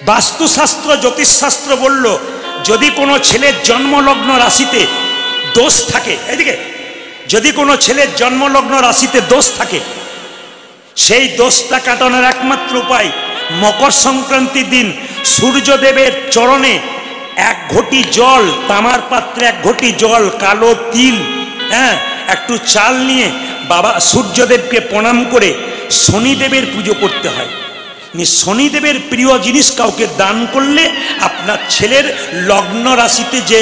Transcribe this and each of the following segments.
বাস্তুশাস্ত্র জ্যোতিষশাস্ত্র বলল, যদি কোনো ছেলের জন্মলগ্ন রাশিতে দোষ থাকে, এদিকে, যদি কোনো ছেলের জন্মলগ্ন রাশিতে দোষ থাকে, সেই দোষটা কাটানোর একমাত্র উপায় মকর সংক্রান্তির দিন সূর্যদেবের চরণে এক ঘটি জল, তামার পাত্রে এক ঘটি জল, কালো তিল, একটু চাল নিয়ে বাবা সূর্যদেবকে প্রণাম করে শনিদেবের পুজো করতে হয়। শনিদেবের প্রিয় জিনিস কাউকে দান করলে আপনার ছেলের লগ্ন রাশিতে যে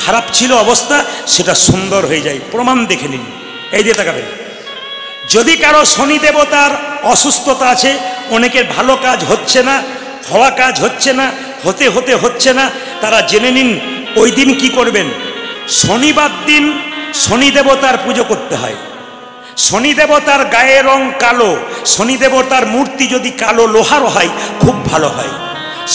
খারাপ ছিল অবস্থা, সেটা সুন্দর হয়ে যায়। প্রমাণ দেখে নিন, এই যে তাকাবেন। যদি কারো শনি দেবতার অসুস্থতা আছে, অনেকের ভালো কাজ হচ্ছে না, হওয়া কাজ হচ্ছে না, হচ্ছে না, তারা জেনে নিন ওই দিন কি করবেন। শনিবার দিন শনি দেবতার পুজো করতে হয়। শনি দেবতার গায়ের রং কালো, শনি দেবতার মূর্তি যদি কালো লোহার হয় খুব ভালো হয়।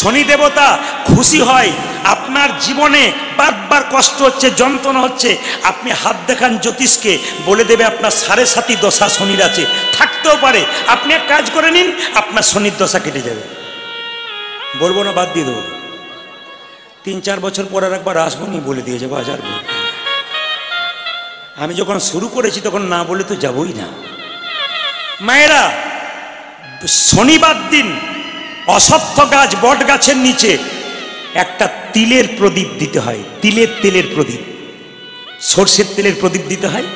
শনি দেবতা খুশি হয়, আপনার জীবনে বারবার কষ্ট হচ্ছে, যন্ত্রণা হচ্ছে, আপনি হাত দেখান জ্যোতিষকে, বলে দেবে আপনার 7.5 দশা শনির আছে, থাকতেও পারে। আপনি এক কাজ করে নিন, আপনার শনির দশা কেটে যাবে। বলবো না, বাদ দিয়ে দেবো। 3-4 বছর পর আর একবার আসবো নি, বলে দিয়ে যাবো। হাজার আমি যখন শুরু করেছি তখন না বলে তো যাবই না। মায়েরা, শনিবার দিন অশ্বত্থ গাছ, বট গাছের নিচে একটা তিলের প্রদীপ দিতে হয়। তেলের প্রদীপ, সর্ষের তেলের প্রদীপ দিতে হয়।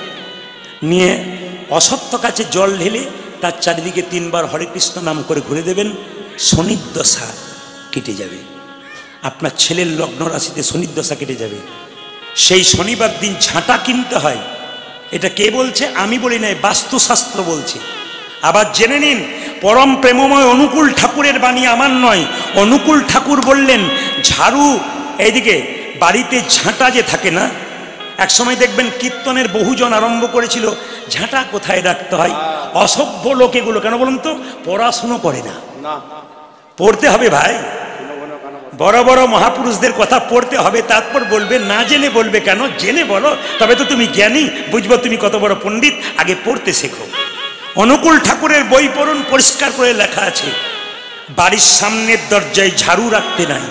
নিয়ে অশ্বত্থ গাছে জল ঢেলে তার চারিদিকে 3 বার হরে কৃষ্ণ নাম করে ঘুরে দেবেন, শনির দশা কেটে যাবে। আপনার ছেলের লগ্ন রাশিতে শনির দশা কেটে যাবে। সেই শনিবার দিন ঝাঁটা কিনতে হয়। এটা কে বলছে? আমি বলি নাই, বাস্তুশাস্ত্র বলছে। আবার জেনে নিন, পরম প্রেমময় অনুকূল ঠাকুরের বাণী, আমার নয়। অনুকূল ঠাকুর বললেন, ঝাড়ু, এইদিকে বাড়িতে ঝাঁটা যে থাকে না, এক সময় দেখবেন কীর্তনের বহুজন আরম্ভ করেছিল, ঝাঁটা কোথায় রাখতে হয়। অসভ্য লোক এগুলো। কেন বলুন তো? পড়াশুনো করে না। পড়তে হবে ভাই, বড় বড় মহাপুরুষদের কথা পড়তে হবে, তারপর বলবে। না জেনে বলবে কেন? জেনে বলো, তবে তো তুমি জ্ঞানী, বুঝবো তুমি কত বড় পণ্ডিত। আগে পড়তে শেখো। অনুকূল ঠাকুরের বই পড়ুন, পরিষ্কার করে লেখা আছে, বাড়ির সামনের দরজায় ঝাড়ু রাখতে নাই,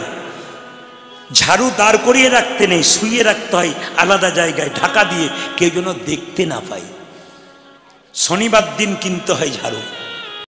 ঝাড়ু দাঁড় করিয়ে রাখতে নেই, শুয়ে রাখতে হয় আলাদা জায়গায়, ঢাকা দিয়ে, কেউ যেন দেখতে না পায়। শনিবার দিন কিনতে হয় ঝাড়ু।